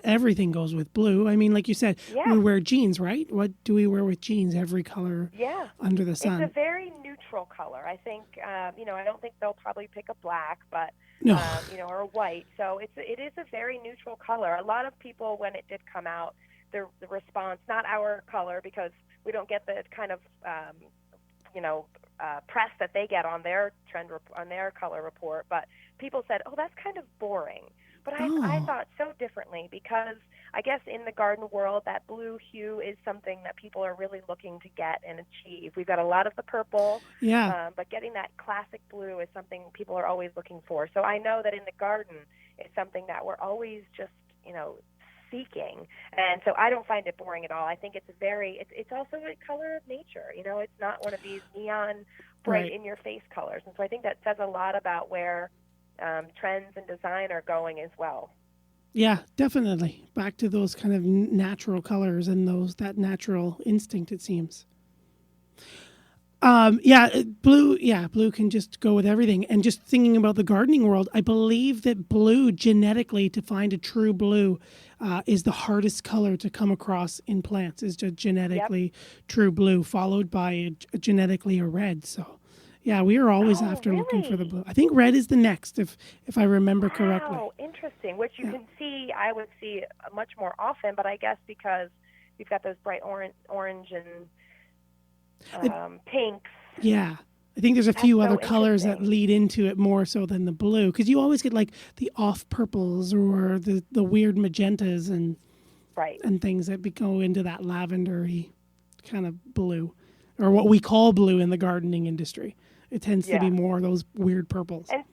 Everything goes with blue. I mean, like you said, we wear jeans, right? What do we wear with jeans? Every color under the sun. It's a very neutral color. I think, I don't think they'll probably pick a black, but no. Or a white. So it is a very neutral color. A lot of people, when it did come out, the response, not our color, because we don't get the kind of press that they get on their on their color report, but people said, "Oh, that's kind of boring." But I thought so differently, because I guess in the garden world, that blue hue is something that people are really looking to get and achieve. We've got a lot of the purple, but getting that classic blue is something people are always looking for. So I know that in the garden, it's something that we're always just seeking, and so I don't find it boring at all. I think it's also a color of nature. It's not one of these neon bright in your face colors, and so I think that says a lot about where trends and design are going as well. Yeah, definitely. Back to those kind of natural colors and that natural instinct, it seems. Blue can just go with everything. And just thinking about the gardening world, I believe that blue, genetically, to find a true blue, is the hardest color to come across in plants, is just genetically true blue, followed by genetically a red. So, yeah, we are always looking for the blue. I think red is the next, if I remember correctly. Oh, interesting. Which you can see, I would see much more often, but I guess because we've got those bright orange and pinks. Yeah. I think there's a few other colors that lead into it more so than the blue, because you always get like the off purples or the weird magentas and things that go into that lavendery kind of blue, or what we call blue in the gardening industry. It tends to be more those weird purples. And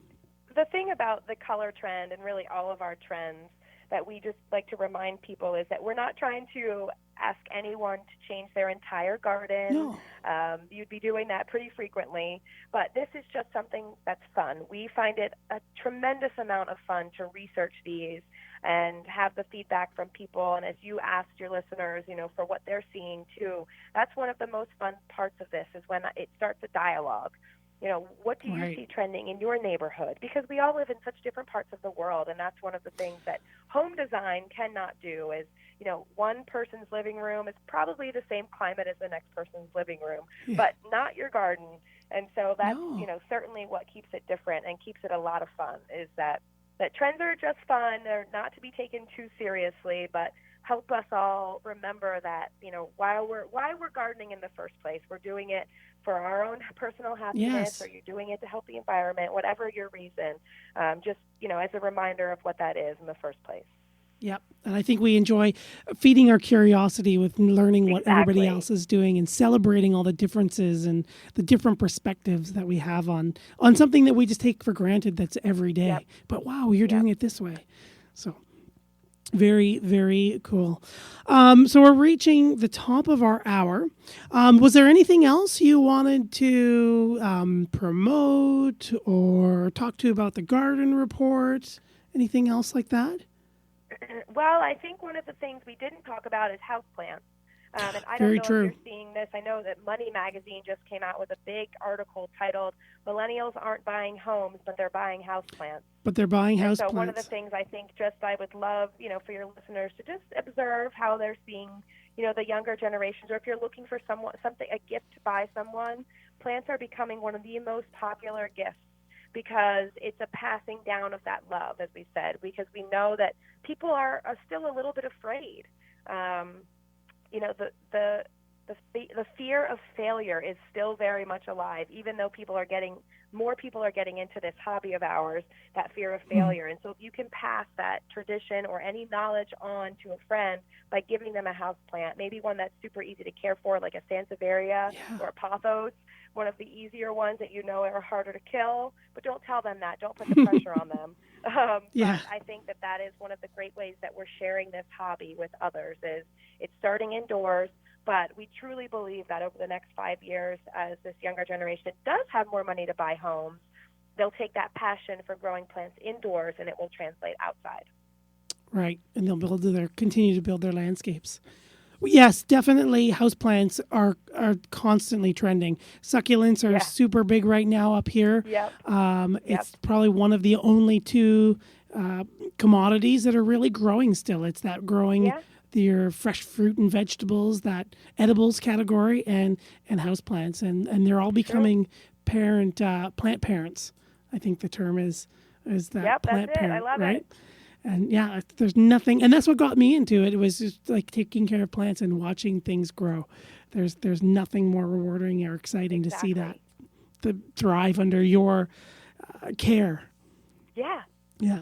the thing about the color trend, and really all of our trends, that we just like to remind people is that we're not trying to ask anyone to change their entire garden. No. You'd be doing that pretty frequently, but this is just something that's fun. We find it a tremendous amount of fun to research these and have the feedback from people. And as you asked your listeners, for what they're seeing too, that's one of the most fun parts of this, is when it starts a dialogue. What do you see trending in your neighborhood? Because we all live in such different parts of the world, and that's one of the things that home design cannot do is, one person's living room is probably the same climate as the next person's living room, but not your garden. And so that's, certainly what keeps it different and keeps it a lot of fun, is that trends are just fun. They're not to be taken too seriously, but help us all remember that, why we're gardening in the first place. We're doing it for our own personal happiness, or you're doing it to help the environment, whatever your reason, just, as a reminder of what that is in the first place. Yep. And I think we enjoy feeding our curiosity with learning what everybody else is doing and celebrating all the differences and the different perspectives that we have on something that we just take for granted that's every day. Yep. But wow, you're doing it this way. So very, very cool. So we're reaching the top of our hour. Was there anything else you wanted to promote or talk to about the garden report? Anything else like that? Well, I think one of the things we didn't talk about is houseplants. And I don't Very know true. if you're seeing this. I know that Money Magazine just came out with a big article titled "Millennials Aren't Buying Homes, but They're Buying Houseplants." But they're buying houseplants. So one of the things I think I would love, for your listeners to just observe how they're seeing, the younger generations, or if you're looking for a gift to buy someone, plants are becoming one of the most popular gifts, because it's a passing down of that love, as we said, because we know that people are still a little bit afraid. The the fear of failure is still very much alive, even though more people are getting into this hobby of ours, that fear of failure. And so if you can pass that tradition or any knowledge on to a friend by giving them a house plant, maybe one that's super easy to care for, like a Sansevieria or a pothos, one of the easier ones that you know are harder to kill, but don't tell them that. Don't put the pressure on them. But I think that is one of the great ways that we're sharing this hobby with others. Is it's starting indoors, but we truly believe that over the next 5 years, as this younger generation does have more money to buy homes, they'll take that passion for growing plants indoors and it will translate outside. Right, and they'll continue to build their landscapes. Yes, definitely. Houseplants are constantly trending. Succulents are super big right now up here. Yep. It's probably one of the only two commodities that are really growing still. It's that growing your fresh fruit and vegetables, that edibles category, and houseplants, and they're all becoming plant parents. I think the term is that plant parent. I love right? it. And there's nothing, and that's what got me into it. It was just like taking care of plants and watching things grow. There's nothing more rewarding or exciting to see that to thrive under your care. Yeah. Yeah.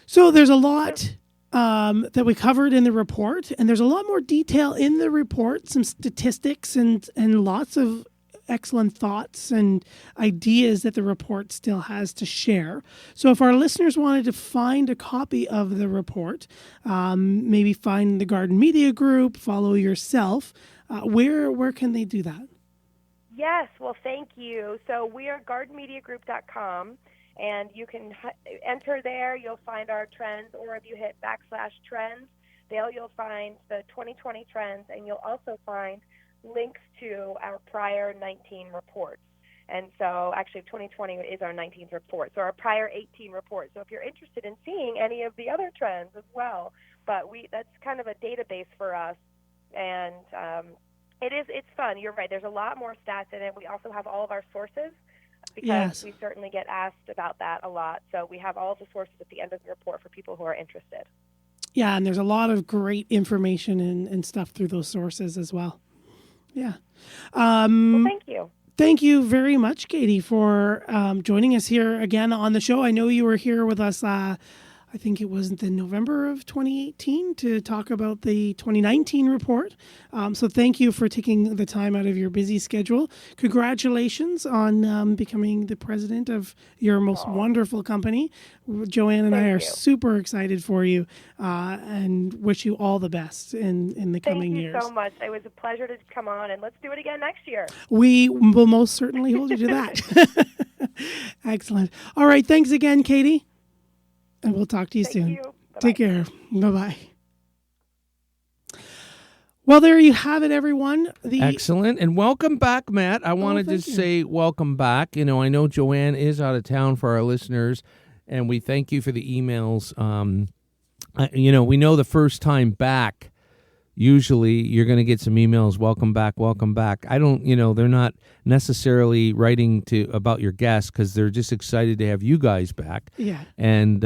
So there's a lot that we covered in the report, and there's a lot more detail in the report, some statistics and lots of excellent thoughts and ideas that the report still has to share. So if our listeners wanted to find a copy of the report, maybe find the Garden Media Group, follow yourself, where can they do that? Yes, well, thank you. So we are gardenmediagroup.com, and you can enter there. You'll find our trends, or if you hit /trends, you'll find the 2020 trends, and you'll also find links to our prior 19 reports. And so actually 2020 is our 19th report, so our prior 18 reports. So if you're interested in seeing any of the other trends as well, but that's kind of a database for us, and it's fun. You're right, there's a lot more stats in it. We also have all of our sources, because we certainly get asked about that a lot. So we have all of the sources at the end of the report for people who are interested. Yeah, and there's a lot of great information and stuff through those sources as well. Yeah. Well, thank you. Thank you very much, Katie, for joining us here again on the show. I know you were here with us, I think it was in November of 2018, to talk about the 2019 report. So thank you for taking the time out of your busy schedule. Congratulations on becoming the president of your most wonderful company. Joanne and I are super excited for you and wish you all the best in the coming years. Thank you so much. It was a pleasure to come on, and let's do it again next year. We will most certainly hold you to that. Excellent. All right. Thanks again, Katie. And we'll talk to you soon. You. Take care. Bye-bye. Well, there you have it, everyone. Excellent. And welcome back, Matt. I wanted to say welcome back. I know Joanne is out of town for our listeners, and we thank you for the emails. We know the first time back, usually you're going to get some emails, welcome back, welcome back. I don't, they're not necessarily writing about your guests because they're just excited to have you guys back. Yeah. And,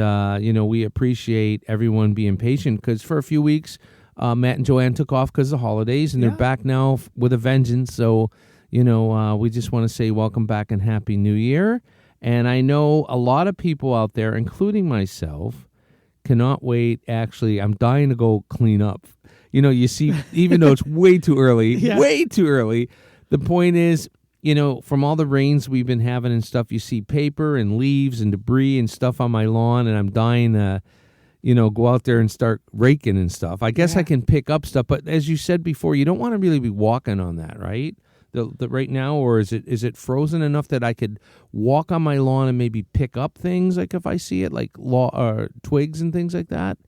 we appreciate everyone being patient because for a few weeks, Matt and Joanne took off because of the holidays, and they're back now with a vengeance. So, we just want to say welcome back and Happy New Year. And I know a lot of people out there, including myself, cannot wait. Actually, I'm dying to go clean up. You see, even though it's way too early, the point is, from all the rains we've been having and stuff, you see paper and leaves and debris and stuff on my lawn, and I'm dying to, go out there and start raking and stuff. I guess I can pick up stuff, but as you said before, you don't want to really be walking on that, right? The right now, or is it frozen enough that I could walk on my lawn and maybe pick up things, like if I see it, like twigs and things like that?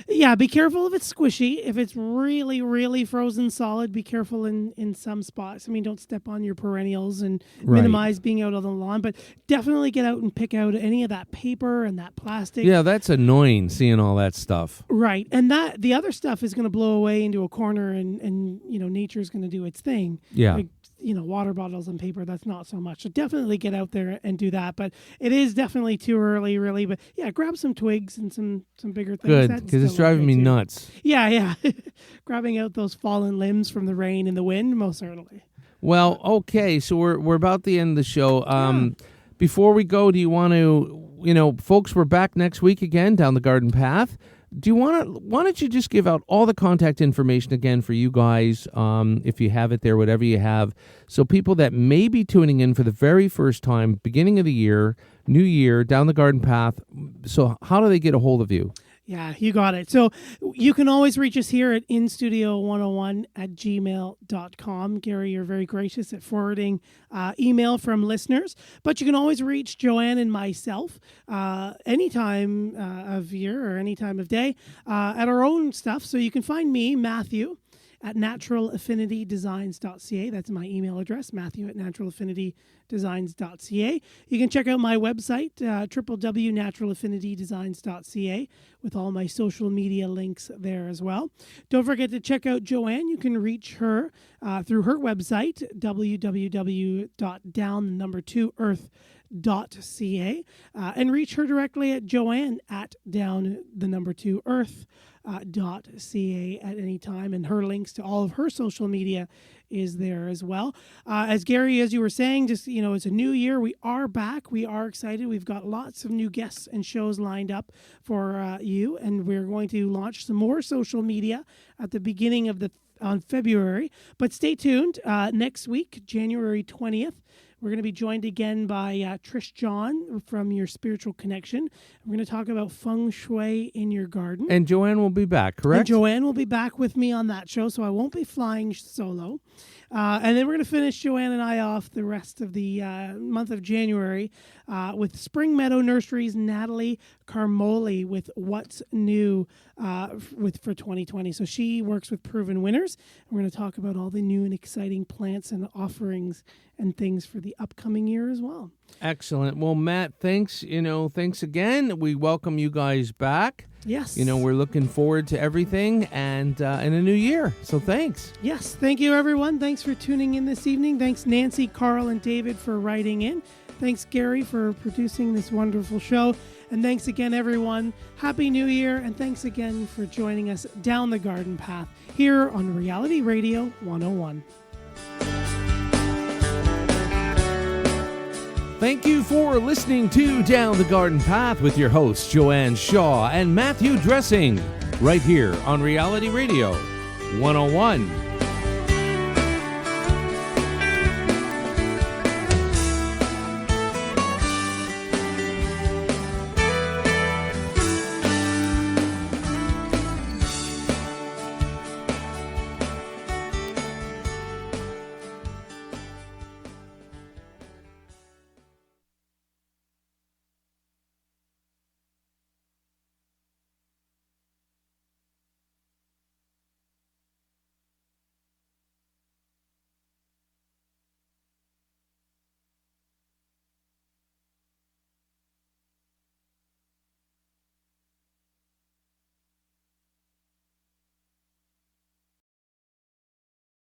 Yeah, be careful if it's squishy. If it's really, really frozen solid, be careful in some spots. I mean, don't step on your perennials and minimize being out on the lawn, but definitely get out and pick out any of that paper and that plastic. Yeah, that's annoying, seeing all that stuff. Right, and the other stuff is going to blow away into a corner, and nature's going to do its thing. Yeah. Like, water bottles and paper, that's not so much. So definitely get out there and do that. But it is definitely too early, really. But yeah, grab some twigs and some bigger things. Good, because it's driving me nuts. Yeah. grabbing out those fallen limbs from the rain and the wind, most certainly. Well, okay, so we're about the end of the show. Before we go, do you want to, folks, we're back next week again down the garden path. Why don't you just give out all the contact information again for you guys, if you have it there, whatever you have, so people that may be tuning in for the very first time, beginning of the year, new year, down the garden path, so how do they get a hold of you? Yeah, you got it. So you can always reach us here at instudio101@gmail.com. Gary, you're very gracious at forwarding email from listeners. But you can always reach Joanne and myself any time of year or any time of day at our own stuff. So you can find me, Matthew, at naturalaffinitydesigns.ca. That's my email address, matthew@naturalaffinitydesigns.ca. You can check out my website, www.naturalaffinitydesigns.ca, with all my social media links there as well. Don't forget to check out Joanne. You can reach her through her website, www.down2earth.ca, and reach her directly at joanne@down2earth.ca at any time, and her links to all of her social media is there as well. As Gary, as you were saying, just it's a new year. We are back. We are excited. We've got lots of new guests and shows lined up for you, and we're going to launch some more social media at the beginning of on February. But stay tuned. Next week, January 20th. We're going to be joined again by Trish John from Your Spiritual Connection. We're going to talk about feng shui in your garden. And Joanne will be back, correct? And Joanne will be back with me on that show, so I won't be flying solo. And then we're going to finish Joanne and I off the rest of the month of January with Spring Meadow Nursery's Natalie Carmoli with What's New for 2020. So she works with Proven Winners. We're going to talk about all the new and exciting plants and offerings and things for the upcoming year as well. Excellent. Well, Matt, thanks. Thanks again. We welcome you guys back. Yes. We're looking forward to everything and in a new year. So thanks. Yes. Thank you, everyone. Thanks for tuning in this evening. Thanks, Nancy, Carl, and David for writing in. Thanks, Gary, for producing this wonderful show. And thanks again, everyone. Happy New Year. And thanks again for joining us down the garden path here on Reality Radio 101. Thank you for listening to Down the Garden Path with your hosts, Joanne Shaw and Matthew Dressing, right here on Reality Radio 101.